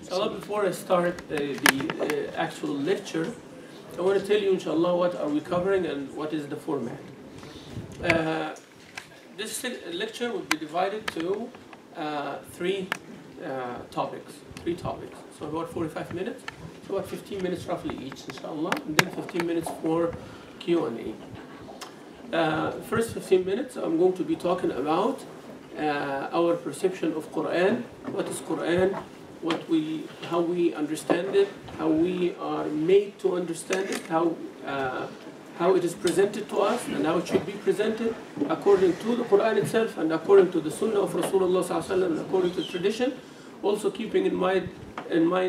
Inshallah, before I start the actual lecture, I want to tell you, inshallah, what are we covering and what is the format. This lecture will be divided to three topics. So about 45 minutes, so about 15 minutes roughly each, inshallah, and then 15 minutes for Q&A. First 15 minutes, I'm going to be talking about our perception of Qur'an. What is Qur'an? How we understand it, how we are made to understand it, how it is presented to us, and how it should be presented according to the Qur'an itself and according to the Sunnah of Rasulullah sallallahu alaihi wasallam, and according to tradition. Also keeping in mind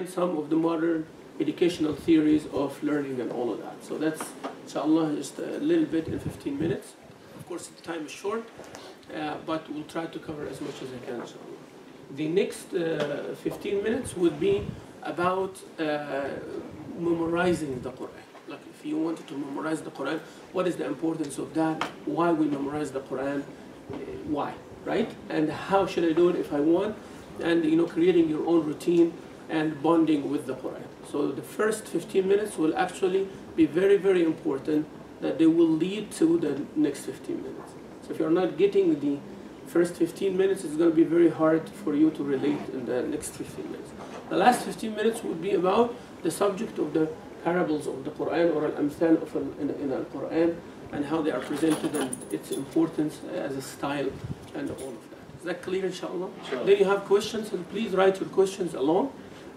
some of the modern educational theories of learning and all of that. So that's, inshallah, just a little bit in 15 minutes. Of course, the time is short, but we'll try to cover as much as I can, inshallah. The next 15 minutes would be about memorizing the Qur'an. Like if you wanted to memorize the Qur'an, what is the importance of that? Why we memorize the Qur'an? Why, right? And how should I do it if I want? And creating your own routine and bonding with the Qur'an. So the first 15 minutes will actually be very, very important, that they will lead to the next 15 minutes. So if you're not getting the first 15 minutes, it's going to be very hard for you to relate in the next 15 minutes. The last 15 minutes would be about the subject of the parables of the Qur'an, or al-amthal in the Qur'an, and how they are presented and its importance as a style and all of that. Is that clear, inshallah? Sure. Then you have questions, and please write your questions along,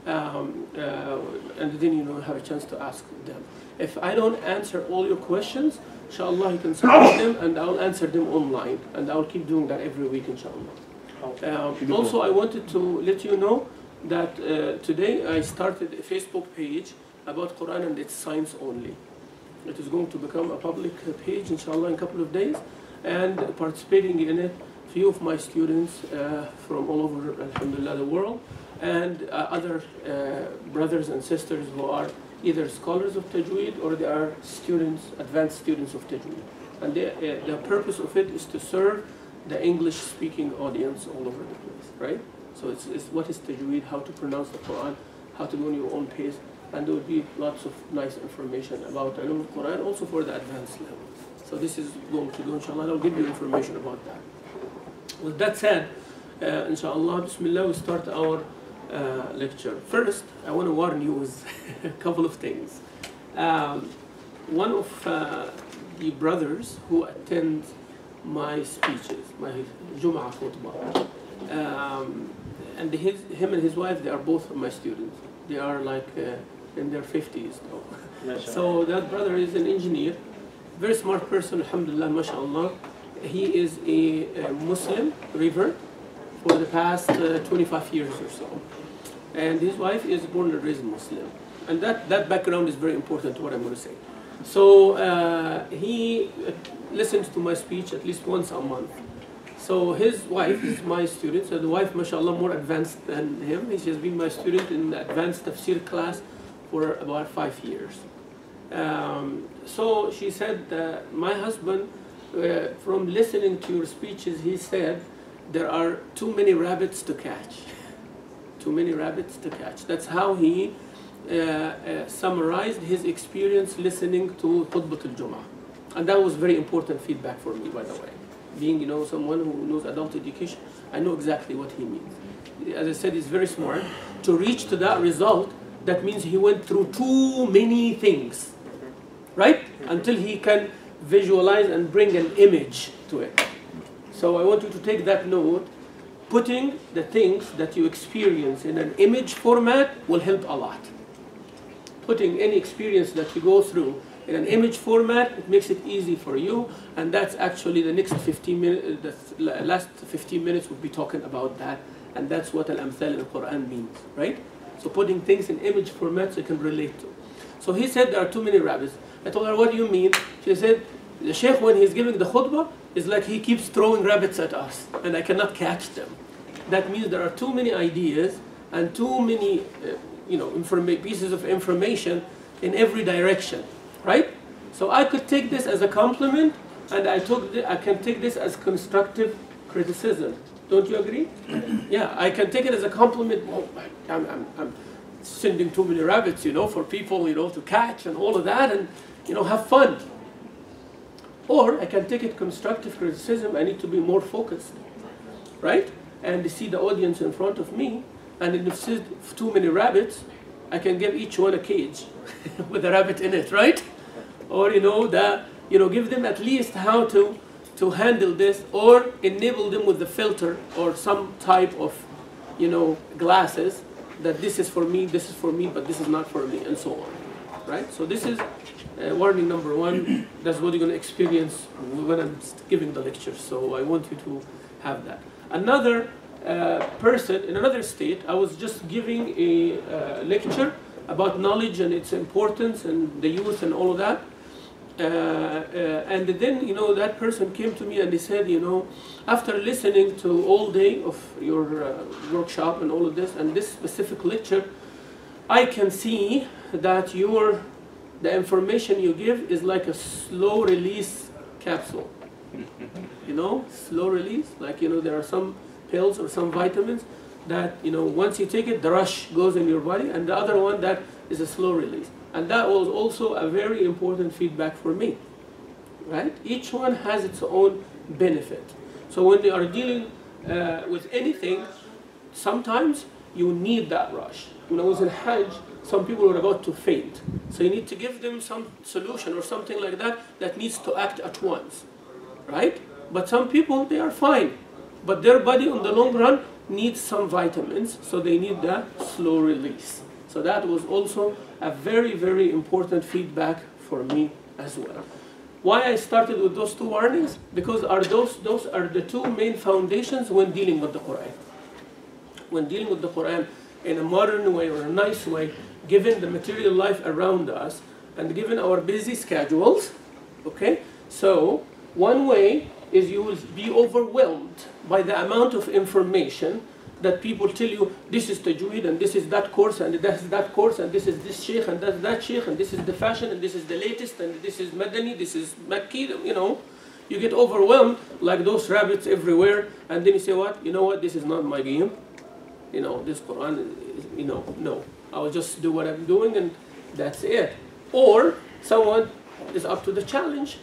and then have a chance to ask them. If I don't answer all your questions, inshallah, you can submit them, and I'll answer them online, and I'll keep doing that every week, inshallah. Also, I wanted to let you know that today I started a Facebook page about Quran and its science only. It is going to become a public page, inshallah, in a couple of days, and participating in it, few of my students from all over, alhamdulillah, the world, and other brothers and sisters who are either scholars of Tajweed or they are students, advanced students of Tajweed. And the purpose of it is to serve the English-speaking audience all over the place, right? So it's what is Tajweed, how to pronounce the Quran, how to go on your own pace, and there will be lots of nice information about Ilm al-Quran, also for the advanced level. So this is going to go, inshallah, I'll give you information about that. With that said, inshallah, bismillah, we start our lecture. First, I want to warn you with a couple of things. One of the brothers who attend my speeches, my Jum'ah khutbah, and him and his wife, they are both my students. They are like in their 50s now. So that brother is an engineer, very smart person, alhamdulillah, mashallah. He is a Muslim revert for the past 25 years or so. And his wife is born and raised Muslim. And that background is very important to what I'm going to say. So he listens to my speech at least once a month. So his wife is my student. So the wife, mashallah, more advanced than him. She has been my student in the advanced tafsir class for about 5 years. So she said, my husband, from listening to your speeches, he said, there are too many rabbits to catch. Too many rabbits to catch. That's how he summarized his experience listening to Khutbah al-Jum'ah. And that was very important feedback for me, by the way. Being, someone who knows adult education, I know exactly what he means. As I said, he's very smart. To reach to that result, that means he went through too many things, right? Until he can visualize and bring an image to it. So I want you to take that note. Putting the things that you experience in an image format will help a lot. Putting any experience that you go through in an image format, it makes it easy for you, and that's actually the next 15 minutes, the last 15 minutes we'll be talking about that, and that's what al-amthal in the Quran means, right? So putting things in image formats you can relate to. So he said there are too many rabbits. I told her, what do you mean? She said, the Sheikh, when he's giving the khutbah, it's like he keeps throwing rabbits at us, and I cannot catch them. That means there are too many ideas and too many pieces of information in every direction, right? So I could take this as a compliment, and I can take this as constructive criticism. Don't you agree? Yeah, I can take it as a compliment. Oh, sending too many rabbits, for people, to catch and all of that, and, have fun. Or I can take it constructive criticism. I need to be more focused, right? And see the audience in front of me, and if there's too many rabbits, I can give each one a cage with a rabbit in it, right? Or give them at least how to handle this, or enable them with the filter or some type of glasses that this is for me, but this is not for me, and so on, right? So this is warning number one. That's what you're going to experience when I'm giving the lecture. So I want you to have that. Another person in another state, I was just giving a lecture about knowledge and its importance and the youth and all of that. And then, that person came to me and they said, after listening to all day of your workshop and all of this and this specific lecture, I can see that the information you give is like a slow release capsule. Slow release, like, there are some pills or some vitamins that, once you take it, the rush goes in your body, and the other one that is a slow release. And that was also a very important feedback for me, right? Each one has its own benefit. So when they are dealing with anything, sometimes you need that rush. When I was in Hajj, some people were about to faint. So you need to give them some solution or something like that needs to act at once, right? But some people, they are fine. But their body on the long run needs some vitamins, so they need that slow release. So that was also a very, very important feedback for me as well. Why I started with those two warnings? Because those are the two main foundations when dealing with the Qur'an. When dealing with the Qur'an in a modern way or a nice way, given the material life around us and given our busy schedules, okay? So one way is you will be overwhelmed by the amount of information that people tell you, this is tajweed, and this is that course, and that's that course, and this is this sheikh, and that's that sheikh, and this is the fashion, and this is the latest, and this is Madani, this is Makki, You get overwhelmed like those rabbits everywhere, and then you say, what? This is not my game. This Quran, no. I will just do what I'm doing, and that's it. Or someone is up to the challenge,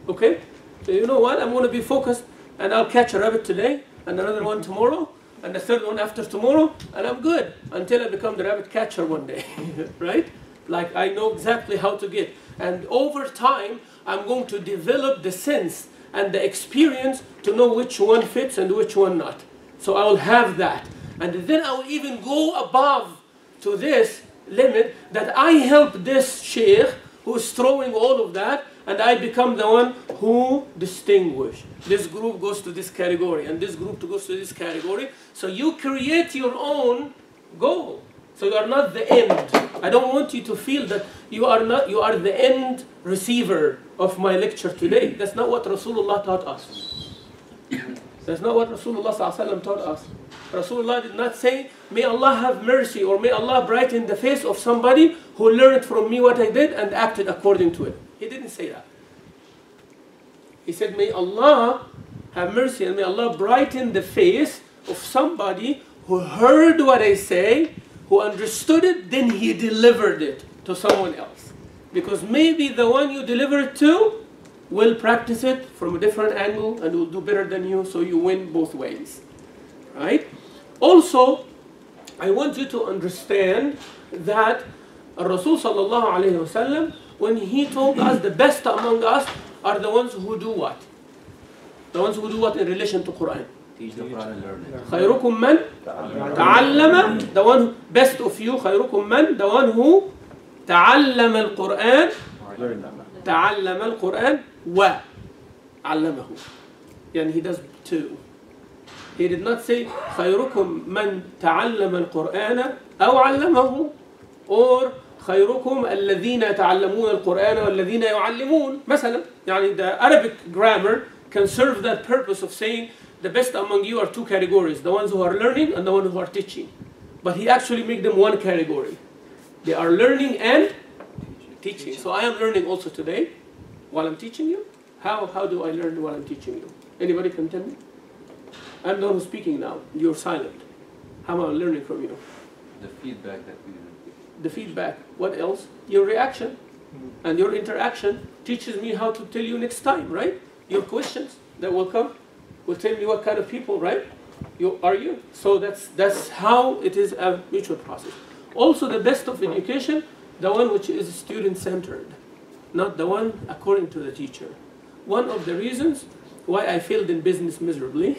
okay? So you know what? I'm going to be focused, and I'll catch a rabbit today, and another one tomorrow, and the third one after tomorrow, and I'm good until I become the rabbit catcher one day, right? Like I know exactly how to get. And over time, I'm going to develop the sense and the experience to know which one fits and which one not. So I will have that. And then I will even go above to this limit that I help this sheikh who is throwing all of that, and I become the one who distinguish. This group goes to this category, and this group goes to this category. So you create your own goal. So you are not the end. I don't want you to feel that you are the end receiver of my lecture today. That's not what Rasulullah taught us. That's not what Rasulullah taught us. Rasulullah did not say, may Allah have mercy or may Allah brighten the face of somebody who learned from me what I did and acted according to it. He didn't say that. He said, may Allah have mercy and may Allah brighten the face of somebody who heard what I say, who understood it, then he delivered it to someone else. Because maybe the one you deliver it to will practice it from a different angle and will do better than you, so you win both ways. Right? Also, I want you to understand that Rasul sallallahu alayhi wa sallam, when he told us the best among us are the ones who do what? The ones who do what in relation to Qur'an? Teach the Qur'an and learn it. خيركم من تعلم, the one best of you, خيركم من, the one who تعلم القرآن, تعلم القرآن وعلمه. Yani he does two. He did not say خيركم من تعلم القرآن أو علمه, or خيركم الذين يتعلمون القرآن والذين يعلمون. مثلا, يعني the Arabic grammar can serve that purpose of saying the best among you are two categories, the ones who are learning and the ones who are teaching. But he actually made them one category. They are learning and teaching. So I am learning also today while I'm teaching you. How do I learn while I'm teaching you? Anybody can tell me? I'm the one who's speaking now. You're silent. How am I learning from you? The feedback that we the feedback. What else? Your reaction and your interaction teaches me how to tell you next time, right? Your questions that will come will tell me what kind of people, right? You are you. So that's how it is a mutual process. Also, the best of education, the one which is student-centered, not the one according to the teacher. One of the reasons why I failed in business miserably,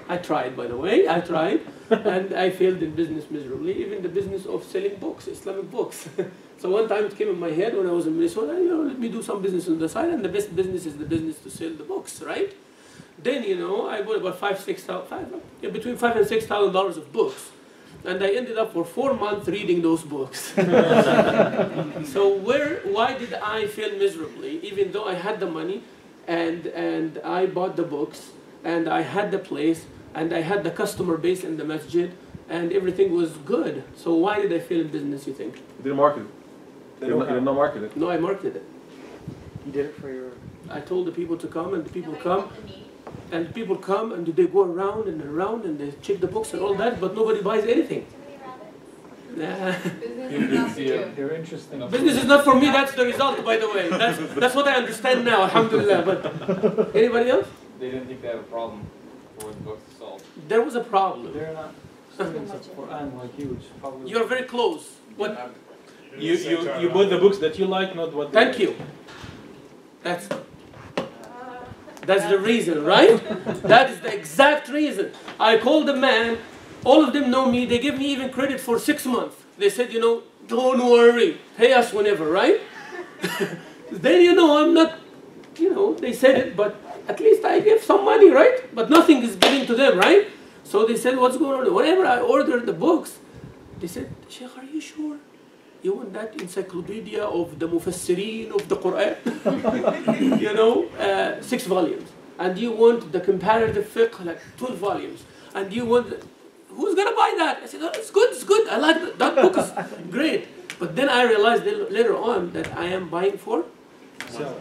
I tried, by the way, I tried, and I failed in business miserably, even the business of selling books, Islamic books. So one time it came in my head when I was in Minnesota, let me do some business on the side, and the best business is the business to sell the books, right? Then, I bought about between $5,000 and $6,000 of books. And I ended up for 4 months reading those books. So why did I fail miserably, even though I had the money and I bought the books and I had the place and I had the customer base in the masjid and everything was good? So why did I fail in business, you think? You didn't market it. You did not market it. No, I marketed it. You did it for your... I told the people to come, and the people come. And people come and they go around and they check the books and all that, but nobody buys anything. Nah. They're interesting. Business is not for me, that's the result, by the way. That's what I understand now, alhamdulillah. But anybody else? They didn't think they had a problem for the books to solve. There was a problem. They're not students of Qur'an like you. Probably You're very close. What? You bought the books that you like, not what they Thank you. That's the reason, right? That is the exact reason. I called the man, all of them know me, they give me even credit for 6 months. They said, don't worry, pay us whenever, right? Then, I'm not, they said it, but at least I give some money, right? But nothing is given to them, right? So they said, what's going on? Whenever I ordered the books, they said, Sheikh, are you sure? You want that encyclopedia of the Mufassirin of the Qur'an? 6 volumes. And you want the comparative fiqh, like 12 volumes. And you want, who's going to buy that? I said, oh, it's good. I like that. That book is great. But then I realized later on that I am buying for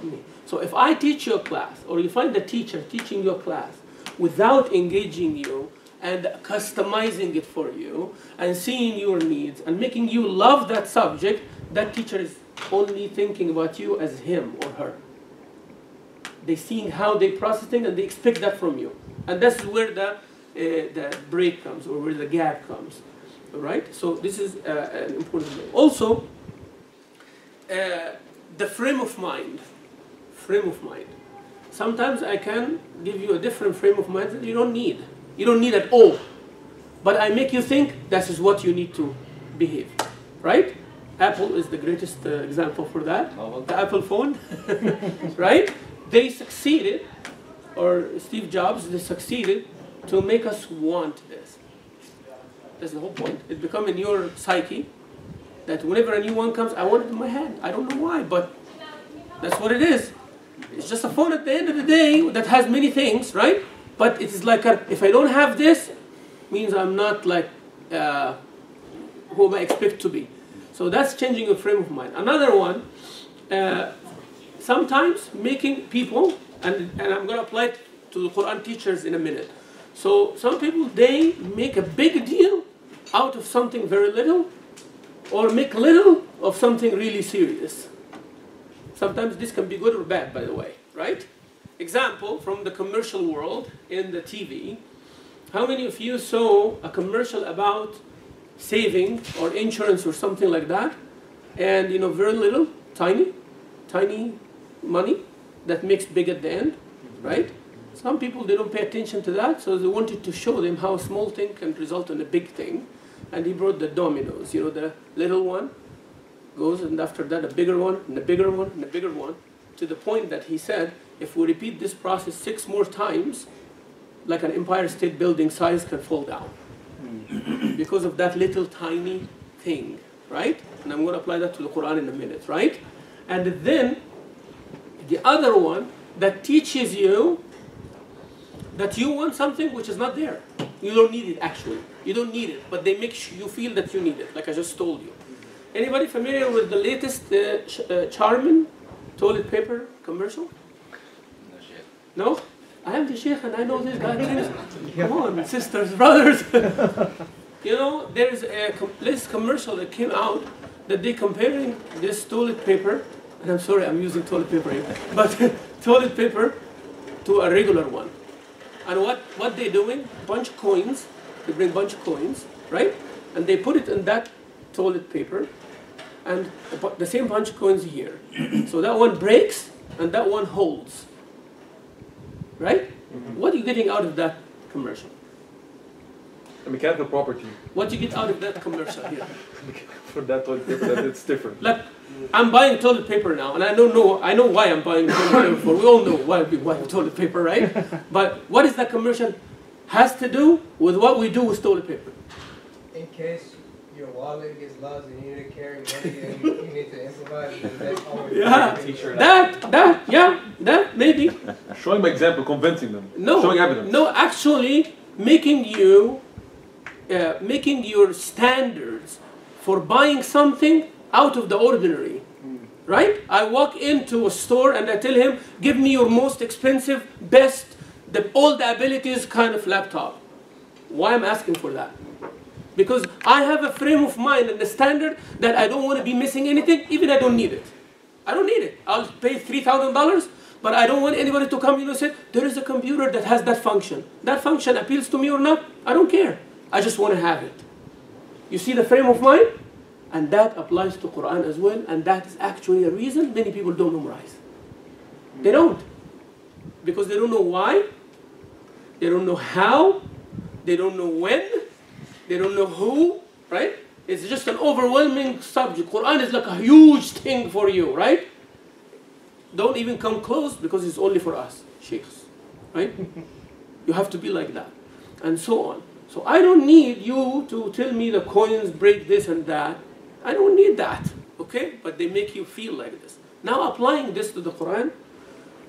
me. So if I teach your class, or you find the teacher teaching your class without engaging you, and customizing it for you, and seeing your needs, and making you love that subject, that teacher is only thinking about you as him or her. They're seeing how they process things, and they expect that from you. And that's where the break comes, or where the gap comes. All right? So this is an important thing. Also, the frame of mind. Frame of mind. Sometimes I can give you a different frame of mind that you don't need. You don't need at all. But I make you think this is what you need to behave. Right? Apple is the greatest example for that. The Apple phone. Right? They succeeded, or Steve Jobs, they succeeded to make us want this. That's the whole point. It becomes in your psyche that whenever a new one comes, I want it in my hand. I don't know why, but that's what it is. It's just a phone at the end of the day that has many things, right? But it is like, if I don't have this, means I'm not like who I expect to be. So that's changing your frame of mind. Another one, sometimes making people, and I'm going to apply it to the Quran teachers in a minute. So some people, they make a big deal out of something very little, or make little of something really serious. Sometimes this can be good or bad, by the way, right? Example from the commercial world in the TV. How many of you saw a commercial about saving or insurance or something like that? And very little, tiny money that makes big at the end, right? Some people, they don't pay attention to that, so they wanted to show them how a small thing can result in a big thing. And he brought the dominoes, the little one goes, and after that a bigger one, and a bigger one, and a bigger one, to the point that he said, if we repeat this process 6 more times, like an Empire State Building size can fall down. Because of that little tiny thing, right? And I'm going to apply that to the Quran in a minute, right? And then the other one that teaches you that you want something which is not there. You don't need it, actually. You don't need it, but they make you feel that you need it, like I just told you. Anybody familiar with the latest Charmin toilet paper commercial? No? I am the Sheikh and I know this guy. Come on, sisters, brothers. You know, there's this commercial that came out that they're comparing this toilet paper, and I'm sorry I'm using toilet paper here, but toilet paper to a regular one. And what they're doing, bunch of coins, they bring a bunch of coins, right? And they put it in that toilet paper, and the same bunch of coins here. So that one breaks, and that one holds. Right? Mm-hmm. What are you getting out of that commercial? A mechanical property. What do you get out of that commercial here? For that toilet paper, it's different. Like, I'm buying toilet paper now, and I know why I'm buying toilet paper for. We all know why we buy toilet paper, right? But what is that commercial has to do with what we do with toilet paper? In case your wallet gets lost and you need to carry money and you need to improvise, that's always that maybe. Showing by example, convincing them. No, showing evidence. No, actually making your standards for buying something out of the ordinary. Right? I walk into a store and I tell him, give me your most expensive, best, all the abilities kind of laptop. Why I'm asking for that? Because I have a frame of mind and the standard that I don't want to be missing anything, even I don't need it. I don't need it. I'll pay $3,000, but I don't want anybody to come and say, there is a computer that has that function. That function appeals to me or not, I don't care. I just want to have it. You see the frame of mind? And that applies to Qur'an as well, and that is actually a reason many people don't memorize. They don't. Because they don't know why, they don't know how, they don't know when, they don't know who, right? It's just an overwhelming subject. Qur'an is like a huge thing for you, right? Don't even come close because it's only for us, sheikhs, right? You have to be like that, and so on. So I don't need you to tell me the coins break this and that. I don't need that, okay? But they make you feel like this. Now applying this to the Qur'an,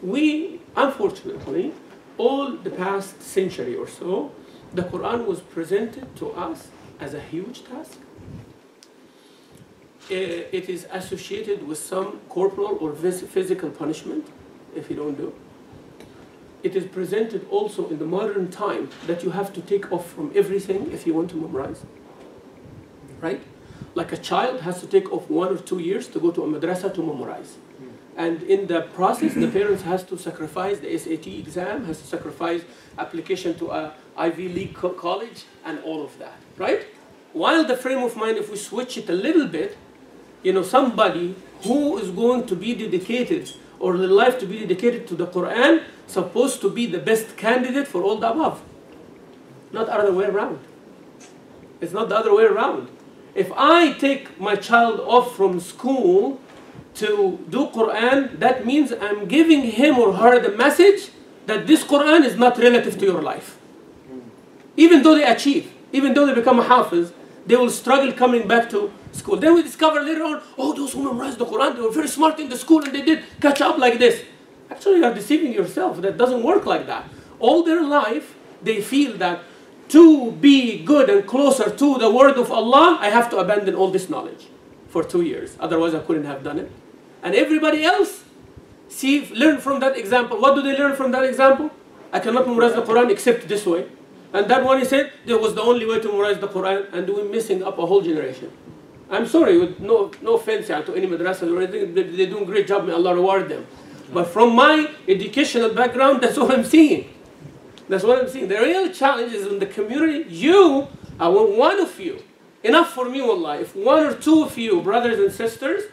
we, unfortunately, all the past century or so, the Qur'an was presented to us as a huge task. It is associated with some corporal or physical punishment if you don't do. It is presented also in the modern time that you have to take off from everything if you want to memorize. Right? Like a child has to take off 1 or 2 years to go to a madrasa to memorize. And in the process, the parents has to sacrifice the SAT exam, has to sacrifice application to a Ivy League college, and all of that, right? While the frame of mind, if we switch it a little bit, you know, somebody who is going to be dedicated, or the life to be dedicated to the Qur'an, supposed to be the best candidate for all the above. Not the other way around. It's not the other way around. If I take my child off from school to do Qur'an, that means I'm giving him or her the message that this Qur'an is not relative to your life. Even though they achieve, even though they become a hafiz, they will struggle coming back to school. Then we discover later on, oh, those who memorized the Qur'an, they were very smart in the school and they did catch up like this. Actually, you are deceiving yourself. That doesn't work like that. All their life, they feel that to be good and closer to the word of Allah, I have to abandon all this knowledge for 2 years. Otherwise, I couldn't have done it. And everybody else, learn from that example. What do they learn from that example? I cannot memorize the Qur'an except this way. And that one, he said, that was the only way to memorize the Qur'an, and we're missing up a whole generation. I'm sorry, with no offense to any madrasas or anything, they're doing a great job, may Allah reward them. But from my educational background, that's what I'm seeing. That's what I'm seeing. The real challenge is in the community. I want one of you, enough for me, wallah, if 1 or 2 of you, brothers and sisters,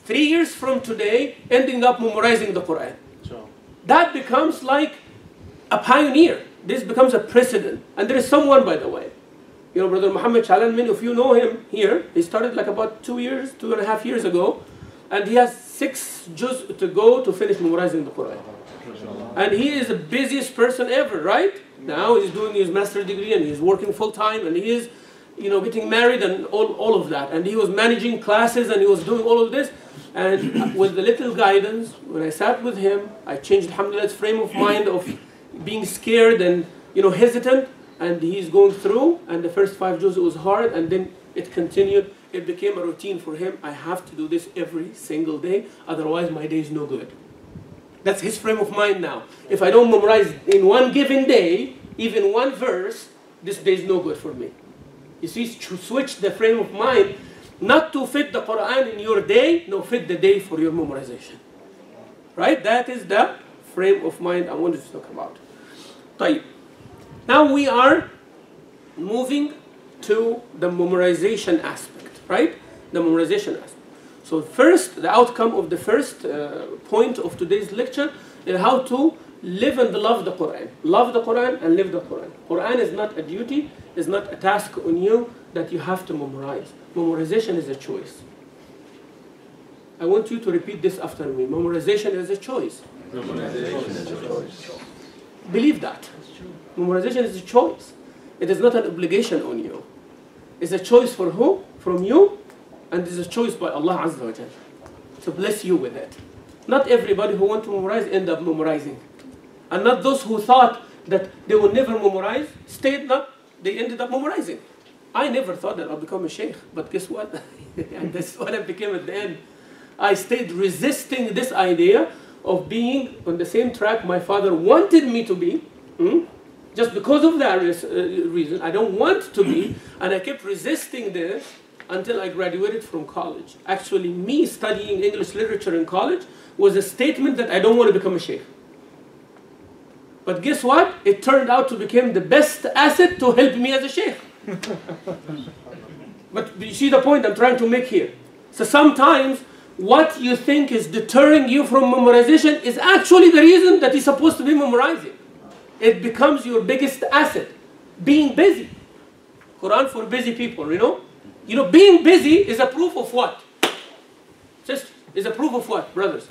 3 years from today, ending up memorizing the Qur'an. Sure. That becomes like a pioneer. This becomes a precedent. And there is someone, by the way, you know, Brother Muhammad Chalan, many of you know him here. He started like about 2.5 years ago. And he has 6 juz to go to finish memorizing the Qur'an. And he is the busiest person ever, right? Now he's doing his master's degree and he's working full time and he is, you know, getting married and all of that. And he was managing classes and he was doing all of this. And with the little guidance, when I sat with him, I changed, alhamdulillah, his frame of mind of being scared and, you know, hesitant. And he's going through, and the first 5 juz was hard, and then it continued. It became a routine for him. I have to do this every single day, otherwise my day is no good. That's his frame of mind now. If I don't memorize in one given day, even 1 verse, this day is no good for me. You see, switch the frame of mind, not to fit the Quran in your day, no, fit the day for your memorization. Right? That is the frame of mind I wanted to talk about. طيب. Now we are moving to the memorization aspect, right? The memorization aspect. So first, the outcome of the first point of today's lecture is how to live and love the Quran. Love the Quran and live the Quran. Quran is not a duty, is not a task on you that you have to memorize. Memorization is a choice. I want you to repeat this after me. Memorization is a choice. Memorization is a choice. Believe that. Memorization is a choice. It is not an obligation on you. It's a choice for who? From you, and it's a choice by Allah Azza wa Jalla to bless you with it. Not everybody who want to memorize end up memorizing. And not those who thought that they will never memorize, they ended up memorizing. I never thought that I'll become a sheikh, but guess what? And that's what I became at the end. I stayed resisting this idea of being on the same track my father wanted me to be. Just because of that reason, I don't want to be, and I kept resisting this until I graduated from college. Actually, me studying English literature in college was a statement that I don't want to become a sheikh. But guess what? It turned out to become the best asset to help me as a sheikh. But you see the point I'm trying to make here. So sometimes what you think is deterring you from memorization is actually the reason that you're supposed to be memorizing. It becomes your biggest asset. Being busy. Quran for busy people, you know? You know, being busy is a proof of what? Just is a proof of what, brothers?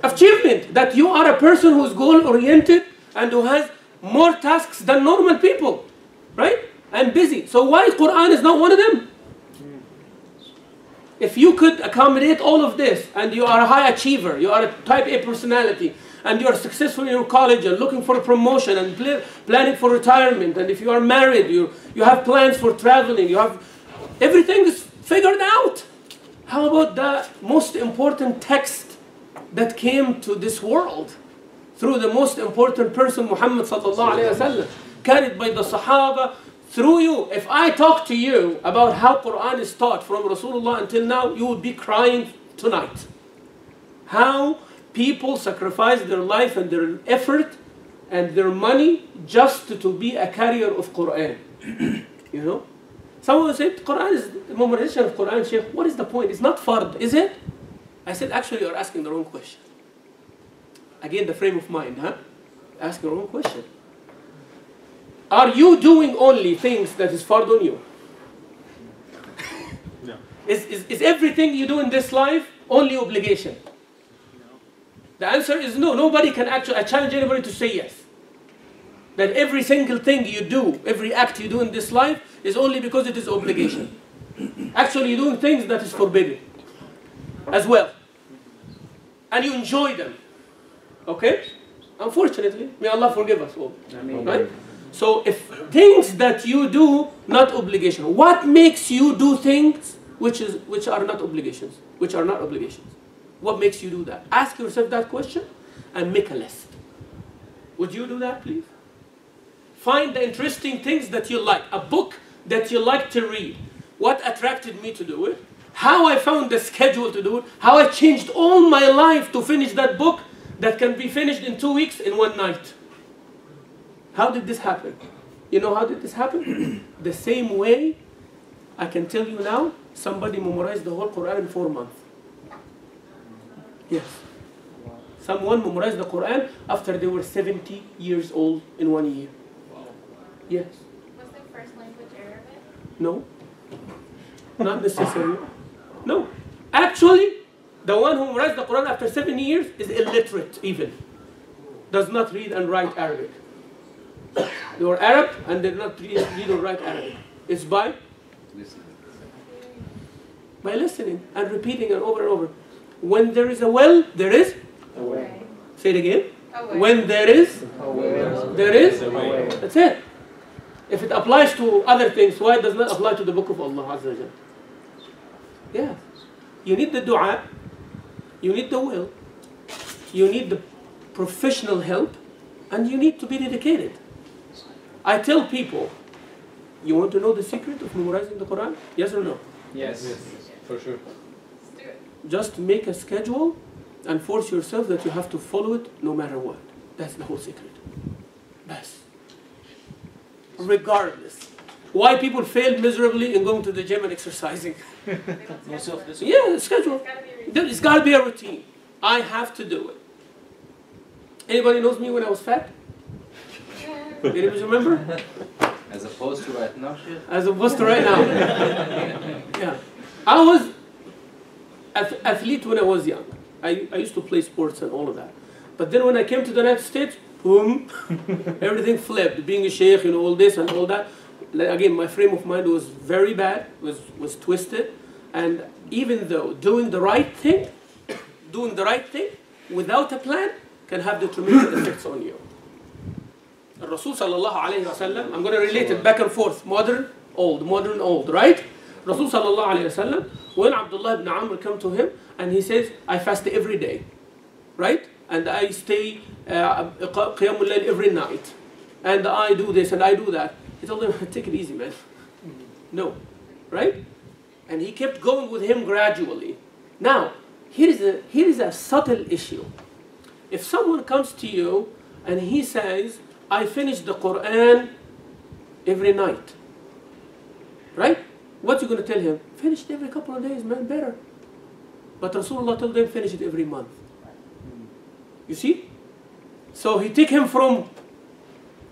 Achievement. That you are a person who's goal-oriented and who has more tasks than normal people. Right? And busy. So why Quran is not one of them? If you could accommodate all of this and you are a high achiever, you are a type A personality, and you are successful in your college and looking for a promotion and planning for retirement, and if you are married, you have plans for traveling, you have everything is figured out. How about the most important text that came to this world through the most important person, Muhammad sallallahu alaihi wasallam, carried by the Sahaba, through you? If I talk to you about how Quran is taught from Rasulullah until now, you would be crying tonight. How people sacrifice their life and their effort and their money just to be a carrier of Quran. You know? Someone said, Quran is memorization of Quran, Sheikh. What is the point? It's not fard, is it? I said, actually, you're asking the wrong question. Again, the frame of mind, huh? Asking the wrong question. Are you doing only things that is fard on you? No. Is everything you do in this life only obligation? The answer is no. Nobody can actually, I challenge anybody to say yes. That every single thing you do, every act you do in this life is only because it is obligation. Actually, you're doing things that is forbidden as well. And you enjoy them. Okay? Unfortunately, may Allah forgive us all. Right? So if things that you do, not obligation. What makes you do things which are not obligations? Which are not obligations? What makes you do that? Ask yourself that question and make a list. Would you do that, please? Find the interesting things that you like. A book that you like to read. What attracted me to do it? How I found the schedule to do it? How I changed all my life to finish that book that can be finished in 2 weeks in one night. How did this happen? You know how did this happen? The same way, I can tell you now, somebody memorized the whole Quran in 4 months. Yes. Someone memorized the Quran after they were 70 years old in 1 year. Yes. Was their first language Arabic? No. Not necessarily. No. Actually, the one who memorized the Quran after 7 years is illiterate even. Does not read and write Arabic. They were Arab and they did not read or write Arabic. It's by listening and repeating it over and over. When there is a well, there is A way. Say it again. A way. When there is there is A way. That's it. If it applies to other things, why does not apply to the book of Allah Azza wa Jalla? Yeah. You need the dua, you need the will, you need the professional help, and you need to be dedicated. I tell people, You want to know the secret of memorizing the Quran? Yes or no? Yes. For sure. Let's do it. Just make a schedule and force yourself that you have to follow it no matter what. That's the whole secret. Best. Regardless. Why people fail miserably in going to the gym and exercising? They don't schedule it. Yeah, the schedule. It's gotta be reasonable. It's got to be a routine. I have to do it. Anybody knows me when I was fat? Anybody remember? As opposed to right now, As opposed to right now. Yeah. I was an athlete when I was young. I used to play sports and all of that. But then when I came to the United States, boom, everything flipped. Being a sheikh, all this and all that. Again, my frame of mind was very bad, was twisted. And even though doing the right thing without a plan can have detrimental effects on you. Rasul sallallahu alayhi wa sallam, I'm going to relate it back and forth, modern, old, right? Rasul sallallahu alayhi wa sallam, when Abdullah ibn Amr come to him and he says, I fast every day, right? And I stay qiyamul layl every night. And I do this and I do that. He told him, take it easy, man. No, right? And he kept going with him gradually. Now, here is a subtle issue. If someone comes to you and he says, I finish the Qur'an every night, right? What you going to tell him? Finish it every couple of days, man, better. But Rasulullah told them, finish it every month. You see? So he took him from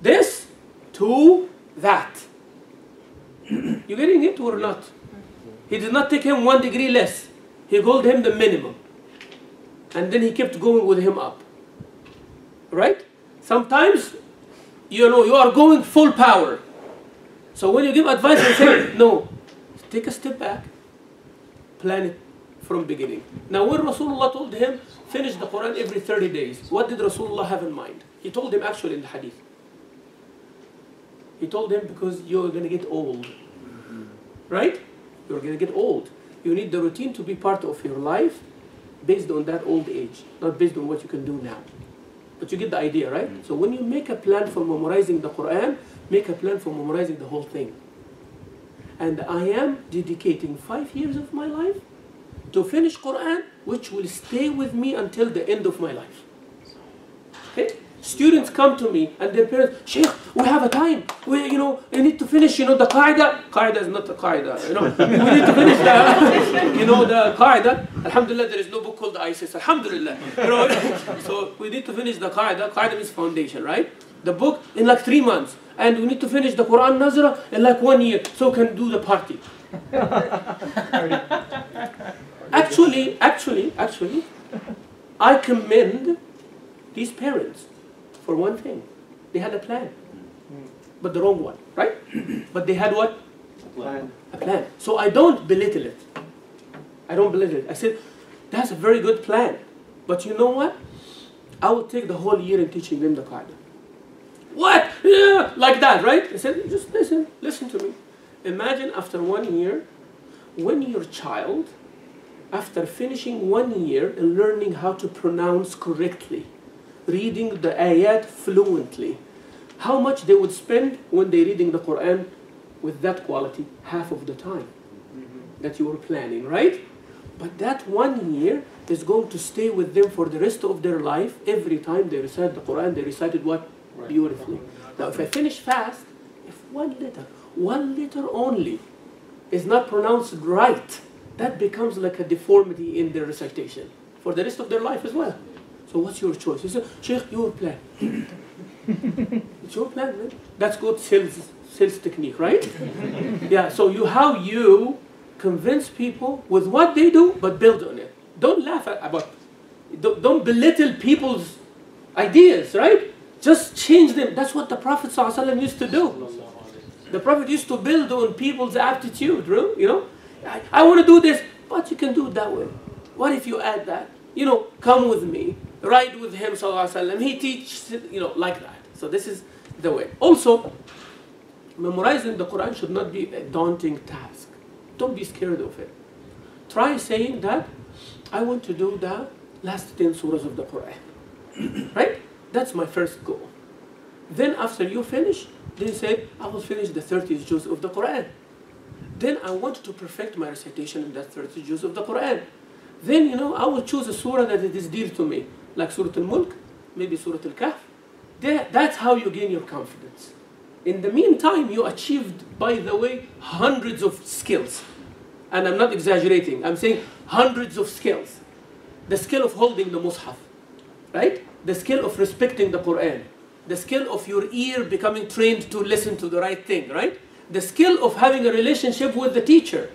this to that. You getting it or not? He did not take him 1 degree less. He told him the minimum. And then he kept going with him up. Right? Sometimes, you are going full power. So when you give advice and say, no, take a step back, plan it from beginning. Now when Rasulullah told him, finish the Quran every 30 days, what did Rasulullah have in mind? He told him actually in the hadith. He told him because you're going to get old. Right? You're going to get old. You need the routine to be part of your life based on that old age, not based on what you can do now. But you get the idea, right? So when you make a plan for memorizing the Quran, make a plan for memorizing the whole thing. And I am dedicating 5 years of my life to finish Quran, which will stay with me until the end of my life. Okay? Students come to me and their parents, Sheikh, we have a time. We need to finish, the qaida. Qaida is not a qaida, We need to finish the qaida. Alhamdulillah, there is no book called the ISIS. Alhamdulillah. So we need to finish the qaida. Qaida means foundation, right? The book in like 3 months. And we need to finish the Quran Nazra in like 1 year so we can do the party. Actually, I commend these parents for one thing. They had a plan, but the wrong one, right? But they had what? A plan. So I don't belittle it. I said, that's a very good plan. But you know what? I will take the whole year in teaching them the Qaida. What? Yeah, like that, right? I said, just listen to me. Imagine after 1 year, when your child, after finishing 1 year and learning how to pronounce correctly, reading the ayat fluently, how much they would spend when they're reading the Quran with that quality? Half of the time that you were planning, right? But that 1 year is going to stay with them for the rest of their life. Every time they recite the Quran, they recited what? Beautifully. Now if I finish fast, if one letter only is not pronounced right, that becomes like a deformity in their recitation for the rest of their life as well. So what's your choice? You say, Sheikh, your plan. It's your plan, man. That's good sales technique, right? Yeah, so how you convince people with what they do, but build on it. Don't laugh don't belittle people's ideas, right? Just change them. That's what the Prophet ﷺ used to do. The Prophet used to build on people's aptitude, I want to do this, but you can do it that way. What if you add that? Come with me, ride with him, ﷺ. He teaches, like that. So this is the way. Also, memorizing the Quran should not be a daunting task. Don't be scared of it. Try saying that, I want to do the last 10 surahs of the Quran. Right? That's my first goal. Then after you finish, Then he said, I will finish the 30th juz of the Quran. Then I wanted to perfect my recitation in that 30th juz of the Quran. Then, I will choose a surah that it is dear to me, like Surah Al-Mulk, maybe Surah Al-Kahf. That's how you gain your confidence. In the meantime, you achieved, by the way, hundreds of skills. And I'm not exaggerating. I'm saying hundreds of skills. The skill of holding the Mus'haf, right? The skill of respecting the Quran. The skill of your ear becoming trained to listen to the right thing, right? The skill of having a relationship with the teacher.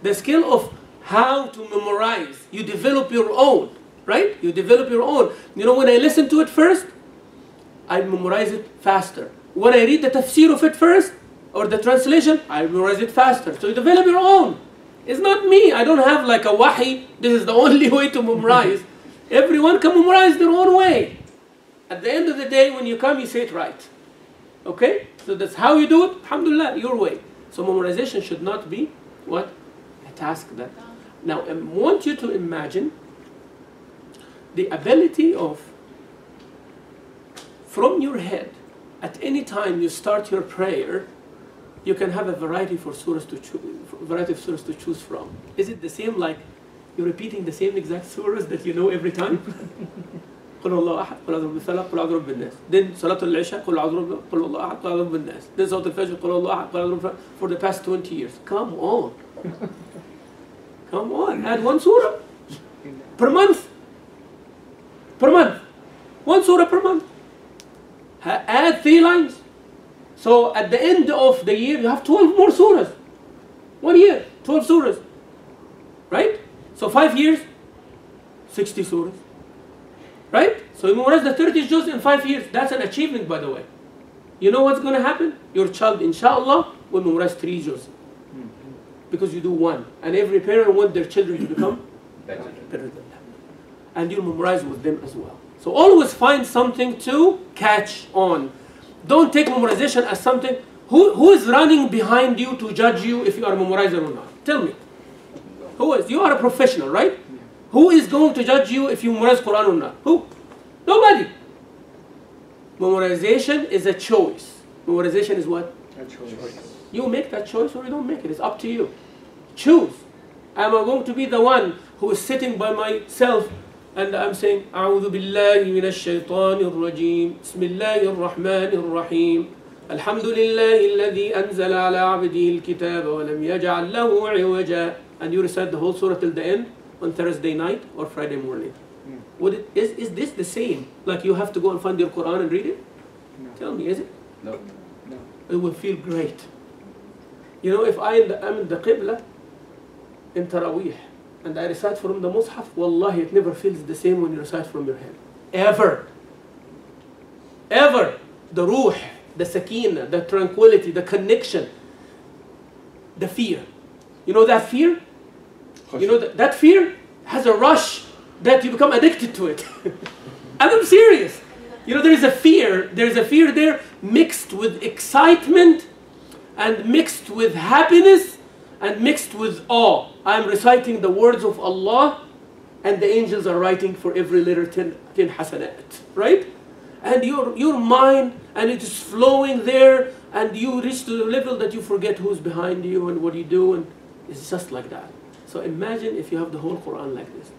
The skill of how to memorize. You develop your own, right? You develop your own. When I listen to it first, I memorize it faster. When I read the tafsir of it first, or the translation, I memorize it faster. So you develop your own. It's not me. I don't have like a wahi. This is the only way to memorize. Everyone can memorize their own way. At the end of the day, when you come, you say it right. Okay? So that's how you do it. Alhamdulillah, your way. So memorization should not be what? A task that. Now, I want you to imagine the ability of, from your head, at any time you start your prayer, you can have a variety of surahs to choose from. Is it the same like you're repeating the same exact surahs that you know every time? قل الله أحد قل أعوذ بالفلق قل أعوذ بالناس. Then صلاة العشاء قل الله أحد قل أعوذ بالناس. Then صلاة الفجر قل الله أحد قل أعوذ بالفلق. For the past 20 years. Come on. Come on. Add one surah per month. Per month. One surah per month. Add 3 lines. So at the end of the year, you have 12 more surahs. 1 year, 12 surahs. Right? So 5 years, 60 surahs. Right? So you memorize the 30 juz in 5 years. That's an achievement, by the way. You know what's going to happen? Your child, inshallah, will memorize 3 juz. Because you do 1. And every parent wants their children to become better than them. And you memorize with them as well. So always find something to catch on. Don't take memorization as something. Who is running behind you to judge you if you are a memorizer or not? Tell me. Who is? You are a professional, right? Who is going to judge you if you memorize Quran or not? Who? Nobody. Memorization is a choice. Memorization is what? A choice. You make that choice or you don't make it. It's up to you. Choose. Am I going to be the one who is sitting by myself and I'm saying, أعوذ بالله من الشيطان الرجيم بسم الله الرحمن الرحيم الحمد لله الذي أنزل على عبده الكتاب ولم يجعل له عوجا, and you recite the whole surah till the end on Thursday night or Friday morning. Is this the same? Like you have to go and find your Quran and read it? No. Tell me, is it? No. No. It will feel great. If I'm in the Qibla in Taraweeh and I recite from the Mus'haf, wallahi, it never feels the same when you recite from your head. Ever. Ever. The ruh, the sakina, the tranquility, the connection, the fear. You know that fear? That fear has a rush that you become addicted to it. And I'm serious. There is a fear there mixed with excitement and mixed with happiness and mixed with awe. I'm reciting the words of Allah and the angels are writing for every letter 10 hasanat, right? And your mind, and it is flowing there, and you reach to the level that you forget who's behind you and what you do, and it's just like that. So imagine if you have the whole Quran like this.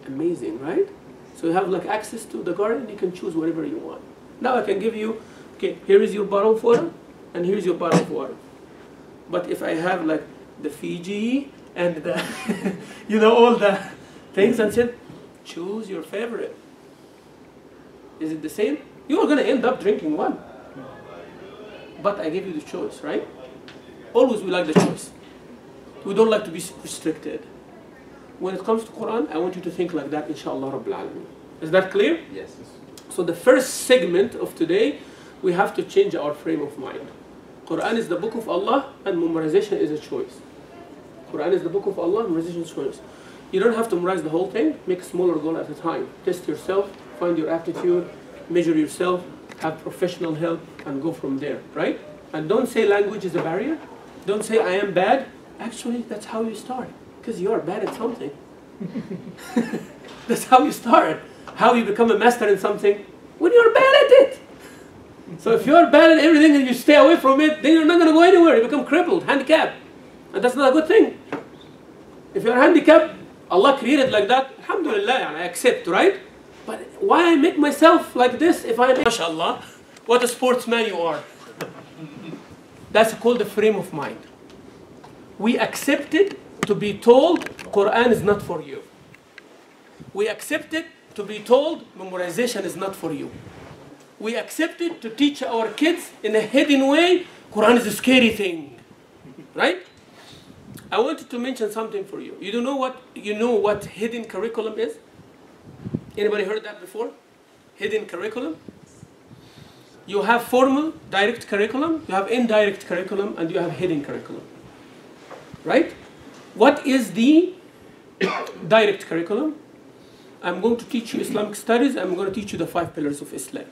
Amazing, right? So you have like access to the garden, you can choose whatever you want. Now I can give you, okay, here is your bottle of water, and here's your bottle of water. But if I have like the Fiji and the, all the things and said, choose your favorite. Is it the same? You are going to end up drinking one. But I give you the choice, right? Always we like the choice. We don't like to be restricted. When it comes to Quran, I want you to think like that, inshallah Rabbil Alameen. Is that clear? Yes. So the first segment of today, we have to change our frame of mind. Quran is the book of Allah and memorization is a choice. Quran is the book of Allah, memorization is a choice. You don't have to memorize the whole thing, make a smaller goal at a time. Test yourself, find your aptitude, measure yourself, have professional help, and go from there, right? And don't say language is a barrier. Don't say I am bad. Actually, that's how you start, because you are bad at something. That's how you start. How you become a master in something? When you're bad at it. So if you're bad at everything and you stay away from it, then you're not going to go anywhere. You become crippled, handicapped. And that's not a good thing. If you're handicapped, Allah created like that, alhamdulillah, I accept, right? But why I make myself like this if I'm, mashallah, what a sportsman you are. That's called the frame of mind. We accepted to be told Qur'an is not for you. We accepted to be told memorization is not for you. We accepted to teach our kids in a hidden way, Qur'an is a scary thing. Right? I wanted to mention something for you. You know what hidden curriculum is? Anybody heard that before? Hidden curriculum? You have formal, direct curriculum, you have indirect curriculum, and you have hidden curriculum. Right? What is the direct curriculum? I'm going to teach you Islamic studies, I'm going to teach you the 5 pillars of Islam.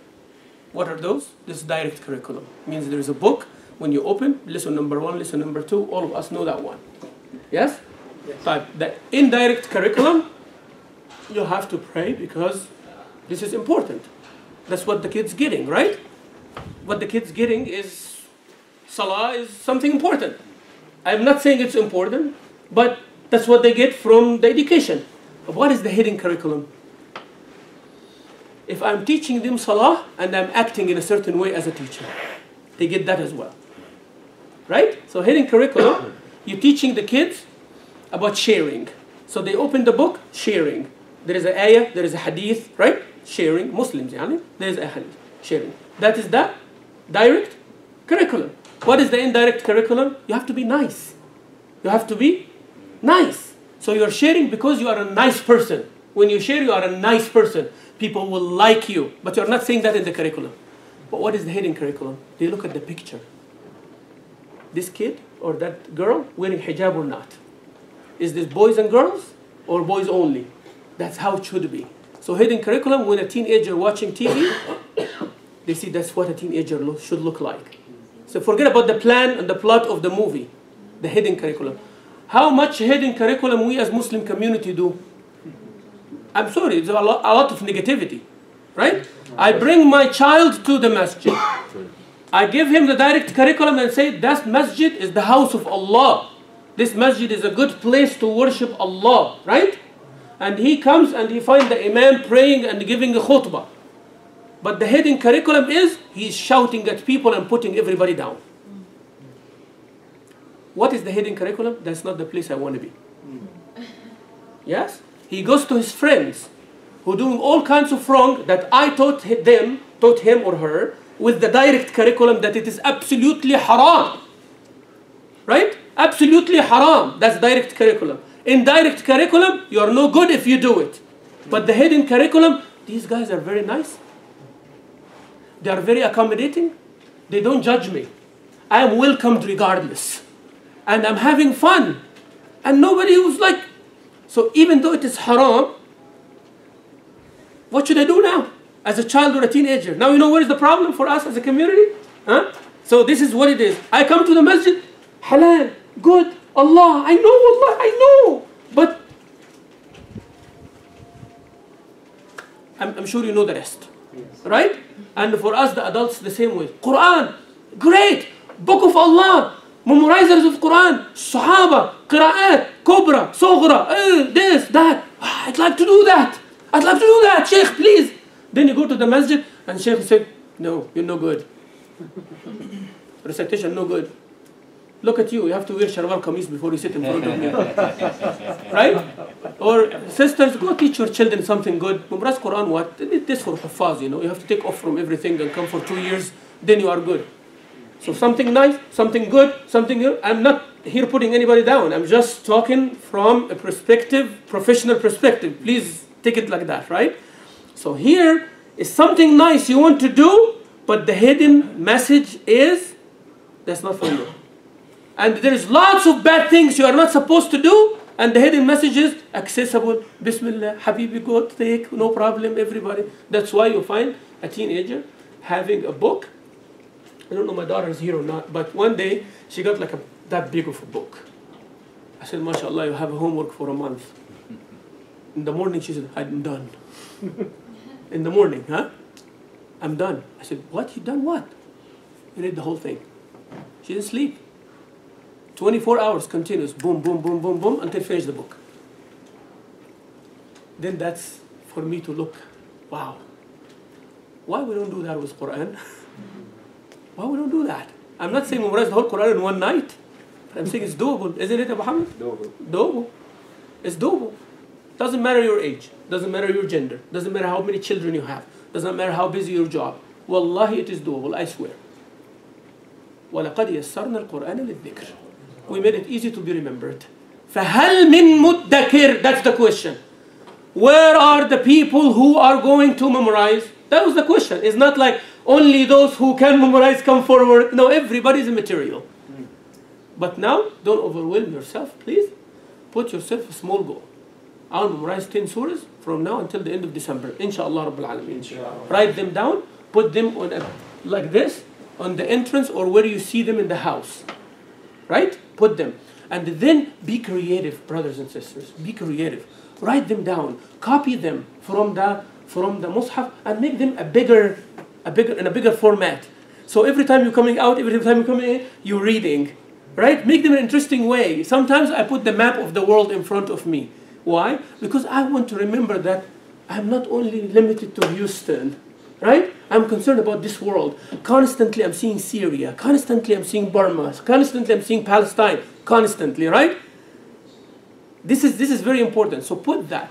What are those? This is direct curriculum. It means there is a book. When you open, lesson number 1, lesson number 2, all of us know that one. Yes? Yes. The indirect curriculum, you have to pray because this is important. That's what the kid's getting, right? What the kid's getting is salah is something important. I'm not saying it's important, but that's what they get from the education. But what is the hidden curriculum? If I'm teaching them salah and I'm acting in a certain way as a teacher, they get that as well. Right? So hidden curriculum, you're teaching the kids about sharing. So they open the book, sharing. There is an ayah, there is a hadith, right? Sharing, Muslims, yani. There is a hadith, sharing. That is the direct curriculum. What is the indirect curriculum? You have to be nice. You have to be nice. So you're sharing because you are a nice person. When you share, you are a nice person. People will like you. But you're not saying that in the curriculum. But what is the hidden curriculum? They look at the picture. This kid or that girl wearing hijab or not? Is this boys and girls or boys only? That's how it should be. So hidden curriculum, when a teenager watching TV, they see that's what a teenager should look like. So forget about the plan and the plot of the movie. The hidden curriculum. How much hidden curriculum we as Muslim community do? I'm sorry, there's a lot of negativity. Right? I bring my child to the masjid. I give him the direct curriculum and say, that masjid is the house of Allah. This masjid is a good place to worship Allah. Right? And he comes and he finds the imam praying and giving a khutbah. But the hidden curriculum is, he's shouting at people and putting everybody down. What is the hidden curriculum? That's not the place I want to be. Yes? He goes to his friends who are doing all kinds of wrong that I taught him or her with the direct curriculum that it is absolutely haram. Right? Absolutely haram. That's direct curriculum. Indirect curriculum, you are no good if you do it. But the hidden curriculum, these guys are very nice. They are very accommodating. They don't judge me. I am welcomed regardless. And I'm having fun. And nobody was like, so even though it is haram, what should I do now? As a child or a teenager. Now you know what is the problem for us as a community? Huh? So this is what it is. I come to the masjid, halal, good, Allah, I know, Allah, I know. But I'm sure you know the rest. Right? And for us, the adults, the same way. Qur'an, great. Book of Allah. Memorizers of Qur'an. Sahaba, Qira'at, Kubra, Soghra, this, that. I'd like to do that. I'd like to do that, Sheikh, please. Then you go to the masjid and Sheikh said, no, you're no good. Recitation, no good. Look at you, you have to wear sharwal kameez before you sit in front of me. Right? Or sisters, go teach your children something good. Memorize Quran, what? This for huffaz, you know. You have to take off from everything and come for 2 years, then you are good. So something nice, something good, something good. I'm not here putting anybody down. I'm just talking from a perspective, professional perspective. Please take it like that, right? So here is something nice you want to do, but the hidden message is, that's not for you. And there is lots of bad things you are not supposed to do, and the hidden message is accessible. Bismillah, Habibi, go take, no problem, everybody. That's why you find a teenager having a book. I don't know my daughter is here or not, but one day she got like that big of a book. I said, MashaAllah, you have a homework for a month. In the morning she said, I'm done. In the morning, huh? I'm done. I said, what? You done what? You read the whole thing. She didn't sleep. 24 hours continuous, boom, boom, boom, boom, boom, until finish the book. Then that's for me to look, wow. Why we don't do that with Qur'an? Why we don't do that? I'm not saying memorize the whole Qur'an in one night. But I'm saying it's doable, isn't it, Abu Hamid? Doable. Doable. It's doable. Doesn't matter your age. Doesn't matter your gender. Doesn't matter how many children you have. Doesn't matter how busy your job. Wallahi, it is doable, I swear. وَلَقَدْ يَسَّرْنَا الْقُرْآنَ لِلذِّكْرِ. We made it easy to be remembered. فَهَلْ مِن مُدَّكِرٍ. That's the question. Where are the people who are going to memorize? That was the question. It's not like only those who can memorize come forward. No, everybody is a material. But now, don't overwhelm yourself, please. Put yourself a small goal. I'll memorize 10 surahs from now until the end of December. Inshallah Rabbil Alameen. Write them down, put them on like this, on the entrance or where you see them in the house. Right? Put them. And then be creative, brothers and sisters. Be creative. Write them down. Copy them from the Mus'haf and make them in a bigger format. So every time you're coming out, every time you're coming in, you're reading. Right? Make them in an interesting way. Sometimes I put the map of the world in front of me. Why? Because I want to remember that I'm not only limited to Houston. Right? I'm concerned about this world. Constantly I'm seeing Syria. Constantly I'm seeing Burma. Constantly I'm seeing Palestine. Constantly, right? This is very important. So put that.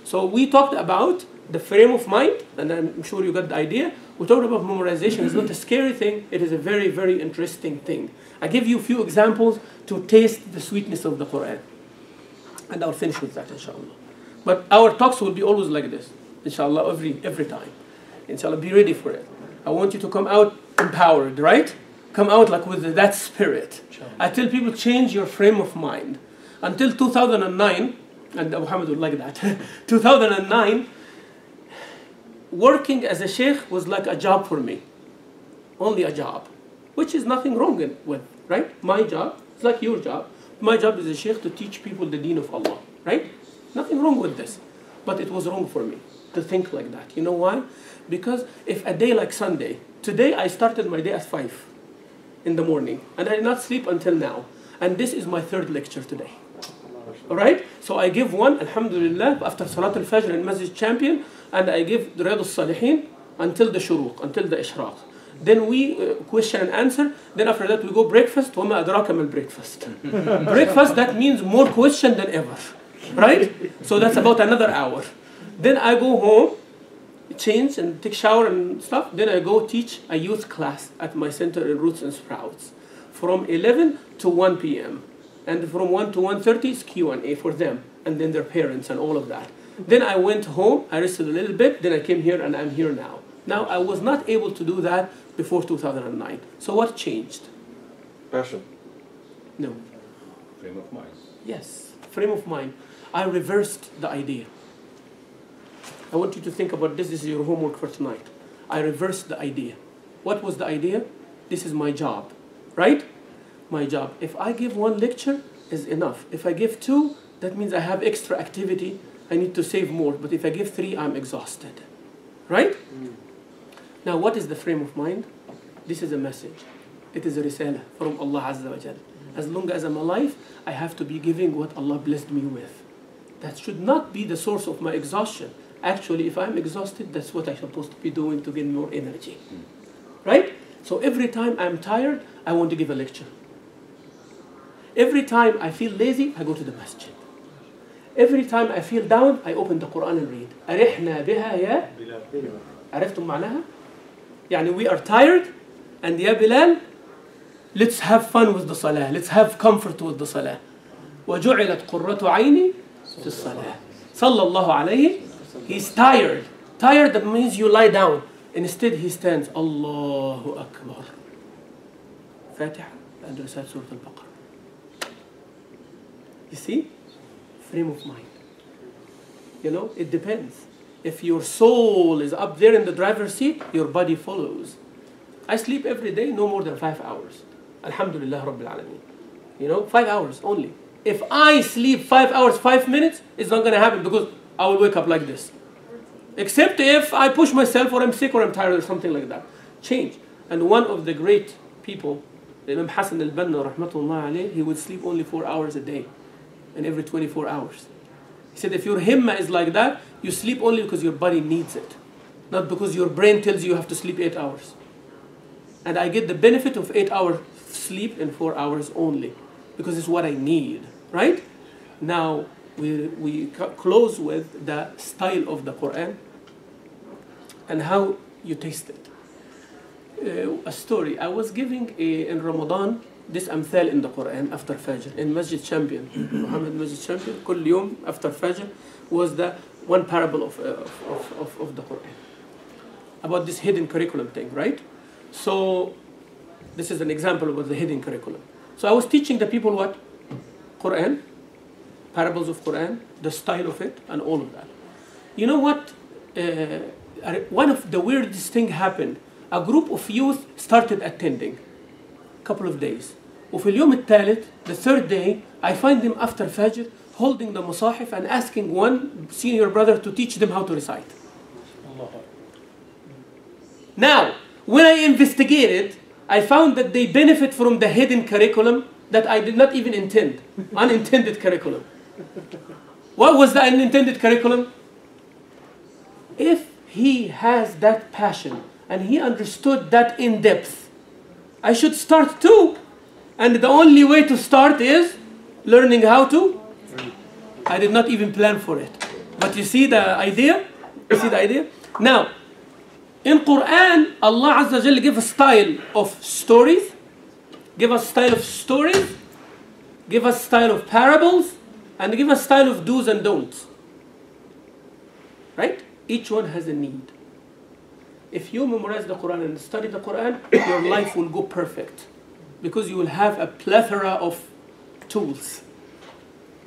So we talked about the frame of mind, and I'm sure you got the idea. We talked about memorization. It's not a scary thing. It is a very, very interesting thing. I give you a few examples to taste the sweetness of the Quran. And I'll finish with that, inshallah. But our talks will be always like this, inshallah, every time. Inshallah, be ready for it. I want you to come out empowered, right? Come out like with that spirit. I tell people, change your frame of mind. Until 2009, and Abu Hamid would like that, 2009, working as a sheikh was like a job for me. Only a job. Which is nothing wrong with, right? My job, it's like your job. My job as a sheikh to teach people the deen of Allah, right? Nothing wrong with this. But it was wrong for me to think like that. You know why? Because if a day like Sunday, today I started my day at 5 in the morning, and I did not sleep until now. And this is my third lecture today. Alright? So I give one, alhamdulillah, after Salat al-Fajr in Masjid Champion, and I give the Riyadh al-Salihin until the Shuruq, until the Ishraq. Then we question and answer. Then after that we go breakfast. وَمَا أَدْرَاكَ مَا الْبreakfast. Breakfast, that means more question than ever. Right? So that's about another hour. Then I go home, change and take shower and stuff. Then I go teach a youth class at my center in Roots and Sprouts from 11 to 1 p.m. And from 1 to 1:30 is Q&A for them and then their parents and all of that. Then I went home, I rested a little bit, then I came here and I'm here now. Now I was not able to do that before 2009. So what changed? Passion. No. Frame of mind. Yes, frame of mind. I reversed the idea. I want you to think about this. This is your homework for tonight. I reversed the idea. What was the idea? This is my job, right? My job. If I give one lecture, is enough. If I give 2, that means I have extra activity. I need to save more. But if I give 3, I'm exhausted, right? Now, what is the frame of mind? This is a message. It is a risala from Allah Azza wa Jal. As long as I'm alive, I have to be giving what Allah blessed me with. That should not be the source of my exhaustion. Actually, if I'm exhausted, that's what I'm supposed to be doing to gain more energy. Right? So every time I'm tired, I want to give a lecture. Every time I feel lazy, I go to the masjid. Every time I feel down, I open the Qur'an and read. أرحنا بها يا عرفتم معناها؟ يعني we are tired, and ya Bilal, let's have fun with the salah. Let's have comfort with the salah. وجعلت قرة عيني في الصلاة. صلى الله عليه. He's tired. Tired, that means you lie down. Instead, he stands. Allahu Akbar. Fatiha and recite Surah Al-Baqarah. You see? Frame of mind. You know, it depends. If your soul is up there in the driver's seat, your body follows. I sleep every day no more than 5 hours. Alhamdulillah Rabbil Alameen. You know, 5 hours only. If I sleep 5 hours, 5 minutes, it's not going to happen because I will wake up like this. Except if I push myself or I'm sick or I'm tired or something like that. Change. And one of the great people, Imam Hassan al-Banna, rahmatullah alayh, he would sleep only 4 hours a day. And every 24 hours. He said if your himma is like that, you sleep only because your body needs it. Not because your brain tells you have to sleep 8 hours. And I get the benefit of 8 hours sleep in 4 hours only. Because it's what I need. Right? Now, we close with the style of the Qur'an and how you taste it. A story. I was giving in Ramadan this amthal in the Qur'an after Fajr in Masjid Champion. Muhammad Masjid Champion, كل يوم after Fajr was the one parable of the Qur'an. About this hidden curriculum thing, right? So, this is an example about the hidden curriculum. So I was teaching the people what? Qur'an, parables of Qur'an, the style of it, and all of that. You know what? One of the weirdest thing happened. A group of youth started attending. Couple of days. وفي اليوم الثالث, the third day, I find them after Fajr holding the Musahif and asking one senior brother to teach them how to recite. Now, when I investigated, I found that they benefit from the hidden curriculum that I did not even intend. Unintended curriculum. What was the unintended curriculum? If he has that passion and he understood that in depth, I should start too. And the only way to start is learning how to. I did not even plan for it. But you see the idea? You see the idea? Now, in Qur'an, Allah Azza wa Jalla give a style of stories, give us style of stories, give us style of parables, and give us style of do's and don'ts. Right? Each one has a need. If you memorize the Qur'an and study the Qur'an, your life will go perfect. Because you will have a plethora of tools.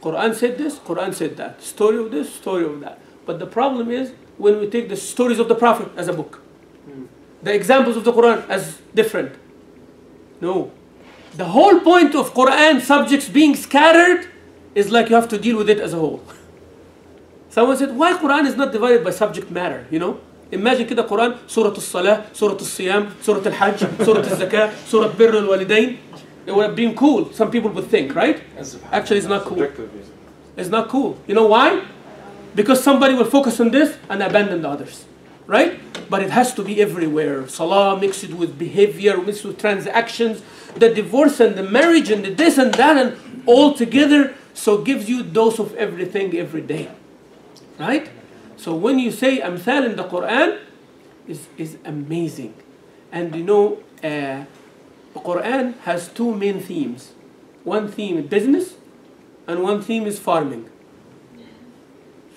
Qur'an said this, Qur'an said that. Story of this, story of that. But the problem is when we take the stories of the Prophet as a book. The examples of the Qur'an as different. No. The whole point of Qur'an subjects being scattered is like you have to deal with it as a whole. Someone said, why Qur'an is not divided by subject matter, you know? Imagine كده Quran, Surah Al-Salah, Surah Al-Siyam, Surah Al-Hajj, Surah Al-Zakah, Surah Birr Al-Walidain. It would have been cool, some people would think, right? Actually, it's not cool. It's not cool. You know why? Because somebody will focus on this and abandon the others, right? But it has to be everywhere. Salah mixed with behavior, mixed with transactions, the divorce and the marriage and the this and that and all together. So it gives you dose of everything every day, right? So when you say amthal in the Qur'an, is amazing. And you know, the Qur'an has two main themes. One theme is business, and one theme is farming.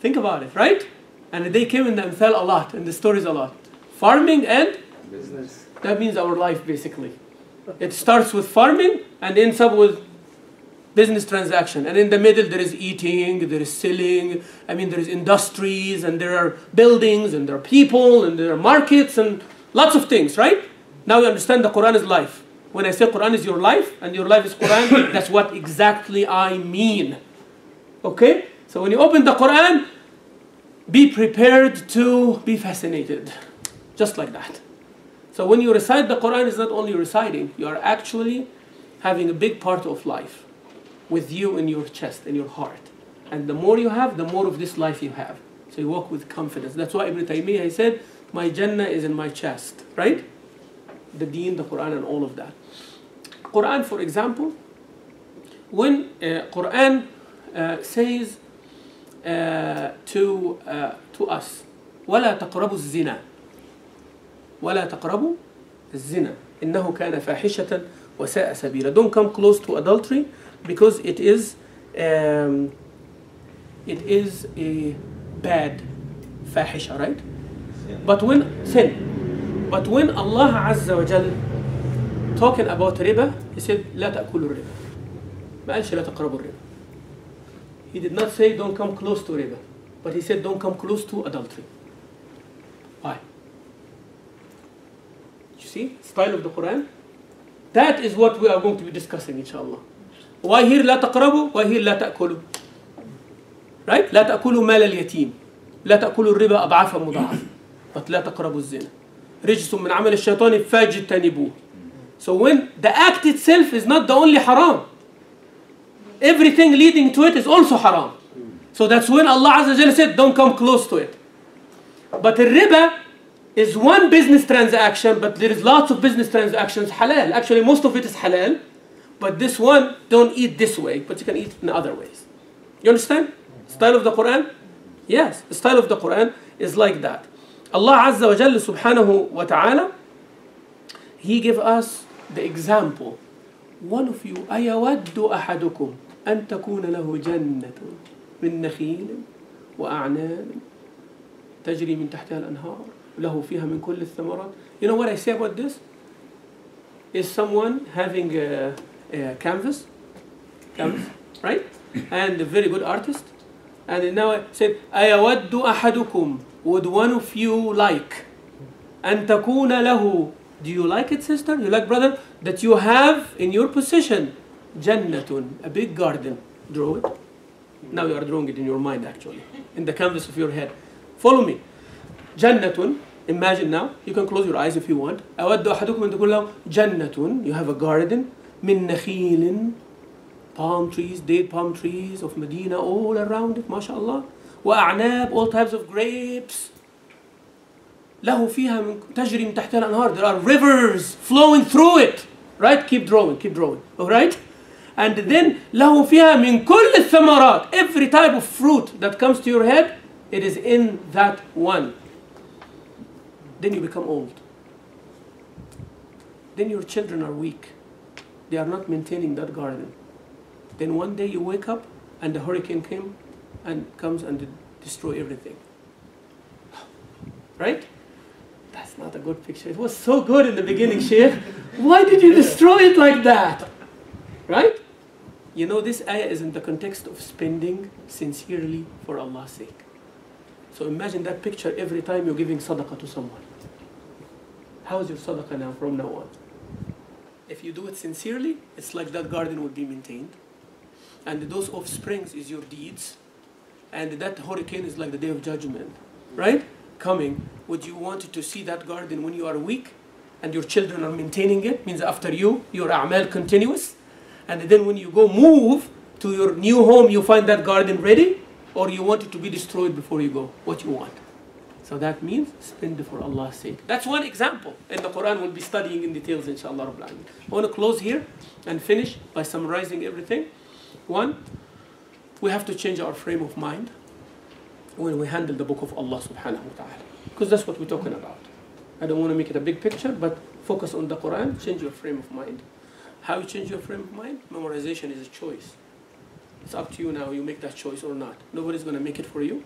Think about it, right? And they came in the amthal a lot, in the stories a lot. Farming and Business. that means our life basically. It starts with farming and ends up with business transaction. And in the middle there is eating, there is selling, there is industries, and there are buildings, and there are people, and there are markets, and lots of things, right? Now you understand the Quran is life. When I say Quran is your life, and your life is Quran, that's what exactly I mean. Okay? So when you open the Quran, be prepared to be fascinated. Just like that. So when you recite the Quran, it's not only reciting, you are actually having a big part of life with you in your chest, in your heart. And the more you have, the more of this life you have. So you walk with confidence. That's why Ibn Taymiyyah, he said, my Jannah is in my chest, right? The Deen, the Quran, and all of that. Quran, for example, when Quran says to us, وَلَا تَقْرَبُوا الزِّنَا وَلَا تَقْرَبُوا الزِّنَا إِنَّهُ كَانَ فَاحِشَةً وَسَاءَ سَبِيلًا. Don't come close to adultery, because it is a bad fahisha, right? But when Allah Azza wa Jal talking about riba, he said لا تأكلوا الربا. ما قالش لا تقربوا الربا. He did not say don't come close to riba, but he said don't come close to adultery. Why? You see, style of the Quran. That is what we are going to be discussing, inshallah. Why here لا تقربوا? Why here لا تأكلوا? Right? لا تأكلوا مال اليتيم. لا تأكلوا الربا أضعافا مضاعفة but لا تقربوا الزنا رجس من عمل الشيطان فاجتنبوه. So when the act itself is not the only haram, everything leading to it is also haram. So that's when Allah Azza wa Jalla said, don't come close to it. But the riba is one business transaction, but there is lots of business transactions halal. Actually, most of it is halal. But this one, don't eat this way, but you can eat in other ways. You understand? Style of the Quran? Yes, the style of the Quran is like that. Allah Azza wa Jalla subhanahu wa ta'ala, He gave us the example. One of you, أَيَوَدُّ أَحَدُكُمْ أَن تَكُونَ لَهُ جَنَّةٌ مِّن نَخِيلٍ وَأَعْنَابٍ تَجْرِي مِن تَحْتِهَا الْأَنْهَارُ له فيها من كل الثمرات. You know what I say about this? Is someone having a canvas, right? And a very good artist. And now I said, أَيَوَدُّ أَحَدُكُمْ, would one of you like أَن تَكُونَ لَهُ, do you like it, sister? You like, brother? That you have in your possession جَنَّةٌ, a big garden. Draw it. Now you are drawing it in your mind, actually, in the canvas of your head. Follow me. جَنَّةٌ, imagine now, you can close your eyes if you want. أَوَدُّ أَحَدُكُمْ أَن تَكُونَ لَهُ جَنَّةٌ, you have a garden. مِن نَخِيلٍ, palm trees, date palm trees of Medina all around it, mashallah. وأعناب, all types of grapes. له فيها من تجري من تحتها الأنهار, there are rivers flowing through it. Right? Keep drawing, keep drawing. Alright? And then له فيها من كل الثمرات, every type of fruit that comes to your head, it is in that one. Then you become old. Then your children are weak. They are not maintaining that garden. Then one day you wake up and the hurricane comes and destroy everything. Right? That's not a good picture. It was so good in the beginning, Sheikh. Why did you destroy it like that? Right? You know, this ayah is in the context of spending sincerely for Allah's sake. So imagine that picture every time you're giving sadaqah to someone. How is your sadaqah now from now on? If you do it sincerely, it's like that garden will be maintained. And those offsprings is your deeds. And that hurricane is like the day of judgment. Right? Coming. Would you want to see that garden when you are weak? And your children are maintaining it? Means after you, your a'mal continuous. And then when you go move to your new home, you find that garden ready? Or you want it to be destroyed before you go? What you want? So that means spend for Allah's sake. That's one example. And the Quran will be studying in details, inshallah. I want to close here and finish by summarizing everything. One, we have to change our frame of mind when we handle the book of Allah subhanahu wa ta'ala. Because that's what we're talking about. I don't want to make it a big picture, but focus on the Quran, change your frame of mind. How you change your frame of mind? Memorization is a choice. It's up to you now, you make that choice or not. Nobody's going to make it for you.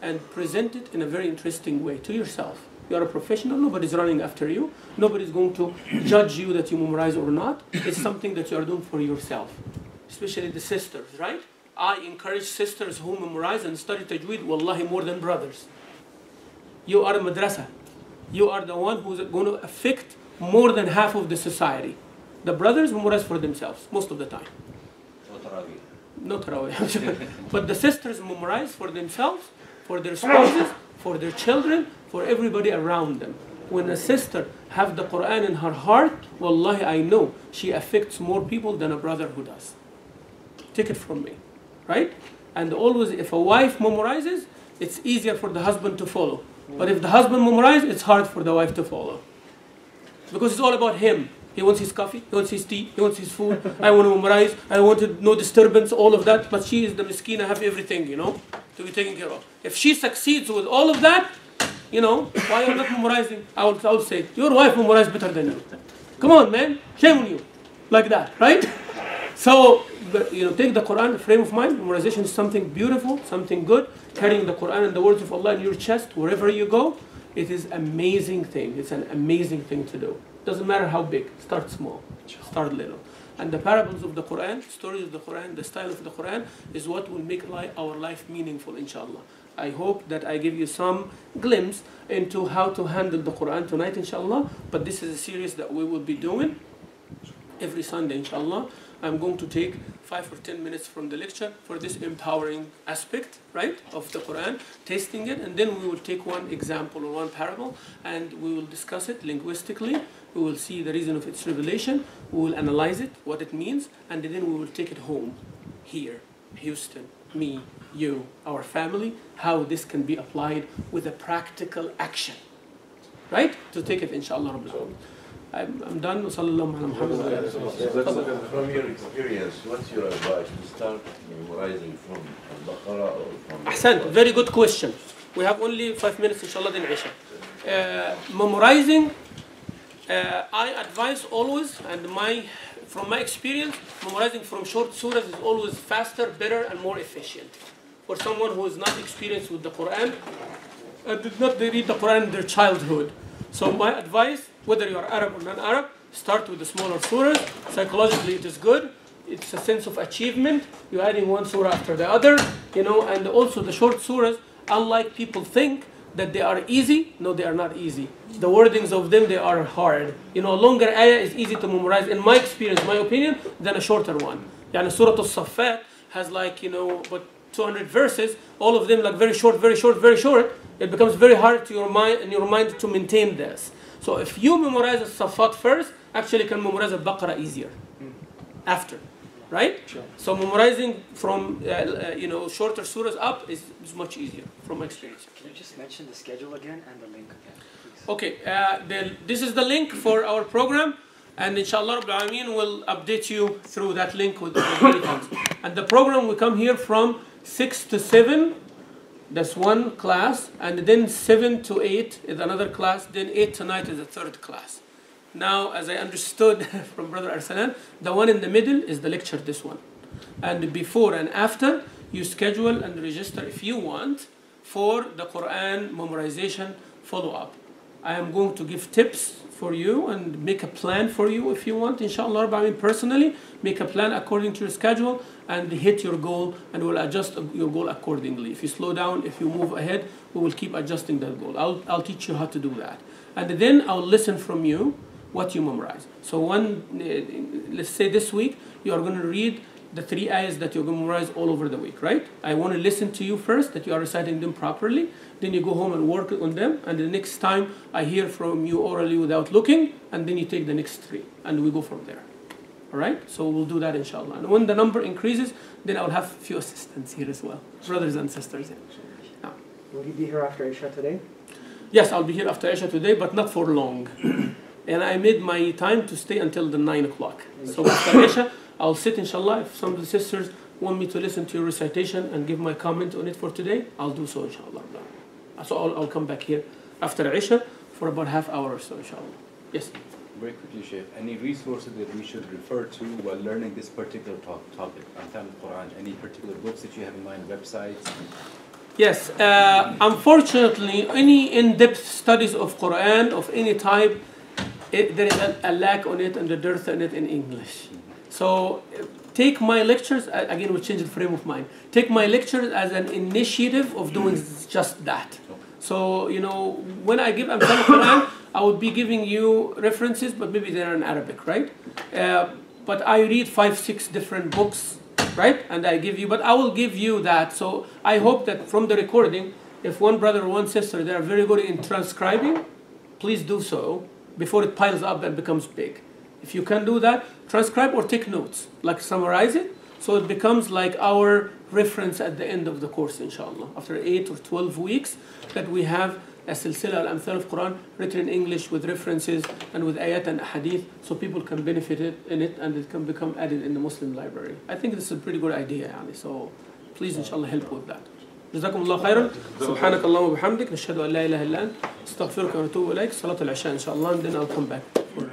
And present it in a very interesting way to yourself. You are a professional, nobody's running after you. Nobody's going to judge you that you memorize or not. It's something that you are doing for yourself. Especially the sisters, right? I encourage sisters who memorize and study tajweed, wallahi, more than brothers. You are a madrasa. You are the one who's going to affect more than half of the society. The brothers memorize for themselves, most of the time. No tarawih. But the sisters memorize for themselves, for their spouses, for their children, for everybody around them. When a sister have the Quran in her heart, wallahi, I know she affects more people than a brother who does. Take it from me, right? And always, if a wife memorizes, it's easier for the husband to follow. But if the husband memorizes, it's hard for the wife to follow. Because it's all about him. He wants his coffee, he wants his tea, he wants his food. I want to memorize, I want to no disturbance, all of that. But she is the miskina, have everything, to be taken care of. If she succeeds with all of that, why are you not memorizing? I would say, your wife memorized better than you. Come on, man, shame on you. Like that, right? So, take the Quran, frame of mind. Memorization is something beautiful, something good. Carrying the Quran and the words of Allah in your chest, wherever you go, it is an amazing thing. It's an amazing thing to do. Doesn't matter how big. Start small. Start little. And the parables of the Quran, stories of the Quran, the style of the Quran is what will make our life meaningful, inshallah. I hope that I give you some glimpse into how to handle the Quran tonight, inshallah. But this is a series that we will be doing every Sunday, inshallah. I'm going to take 5 or 10 minutes from the lecture for this empowering aspect, right, of the Quran, testing it, and then we will take one example or one parable, and we will discuss it linguistically. We will see the reason of its revelation. We will analyze it, what it means, and then we will take it home, here, Houston, me, you, our family, how this can be applied with a practical action, right? To take it, inshallah. I'm done. Sallallahu ala Muhammad. From your experience, what's your advice to start memorizing from Al-Baqarah or from... Ahsan, very good question. We have only 5 minutes, inshallah, then Isha. Memorizing, I advise always, and from my experience, memorizing from short surahs is always faster, better, and more efficient. For someone who is not experienced with the Quran, and did not read the Quran in their childhood. So my advice, whether you are Arab or non-Arab, start with the smaller surahs. Psychologically, it is good. It's a sense of achievement. You're adding one surah after the other, and also the short surahs, unlike people think that they are easy. No, they are not easy. The wordings of them, they are hard. A longer ayah is easy to memorize, in my experience, my opinion, than a shorter one. Surah Al-Saffat has but 200 verses, all of them like very short, very short, very short. It becomes very hard to your mind to maintain this. So if you memorize Al-Saffat first, actually can memorize Al-Baqarah easier after, right? Sure. So memorizing from shorter surahs up is much easier from my experience. Can you just mention the schedule again and the link again, please? Okay, this is the link for our program, and inshallah Rabbil Alameen will update you through that link with many things. And the program will come here from 6 to 7. That's one class, and then 7 to 8 is another class, then 8 to 9 is the third class. Now, as I understood from Brother Arsalan, the one in the middle is the lecture, this one. And before and after, you schedule and register if you want for the Quran memorization follow-up. I am going to give tips for you and make a plan for you if you want, inshallah. I mean, personally, make a plan according to your schedule and hit your goal, and we'll adjust your goal accordingly. If you slow down, if you move ahead, we will keep adjusting that goal. I'll teach you how to do that. And then I'll listen from you what you memorize. So let's say this week, you are going to read the 3 ayahs that you're going to memorize all over the week, right? I want to listen to you first, that you are reciting them properly. Then you go home and work on them. And the next time, I hear from you orally without looking. And then you take the next 3. And we go from there. All right? So we'll do that, inshallah. And when the number increases, then I'll have a few assistants here as well. Brothers and sisters. Yeah. Will you be here after Isha today? Yes, I'll be here after Isha today, but not for long. And I made my time to stay until the 9 o'clock. So after Isha, I'll sit, inshallah. If some of the sisters want me to listen to your recitation and give my comment on it for today, I'll do so, inshallah. So I'll come back here after Isha for about half hour or so, inshallah. Yes? Very quickly, Sheikh, any resources that we should refer to while learning this particular topic, Quran? Any particular books that you have in mind, websites? Yes. Unfortunately, any in-depth studies of Quran of any type, there is a lack on it and a dearth on it in English. So take my lectures, again, we'll change the frame of mind. Take my lectures as an initiative of doing just that. So, when I give Amthal Quran, I would be giving you references, but maybe they're in Arabic, right? But I read 5, 6 different books, right? And I give you, but I will give you that. So I hope that from the recording, if one brother or one sister, they are very good in transcribing, please do so before it piles up and becomes big. If you can do that, transcribe or take notes, like summarize it, so it becomes like our reference at the end of the course, inshallah. After 8 or 12 weeks, that we have a silsila al-amthal of Quran written in English with references and with ayat and hadith, so people can benefit in it and it can become added in the Muslim library. I think this is a pretty good idea, so please, inshallah, help with that. جزاكم الله خيرا سبحانك اللهم وبحمدك نشهد أن لا إله إلا أنت استغفرك ونتوب إليك صلاة العشاء إن شاء الله and then I'll come back for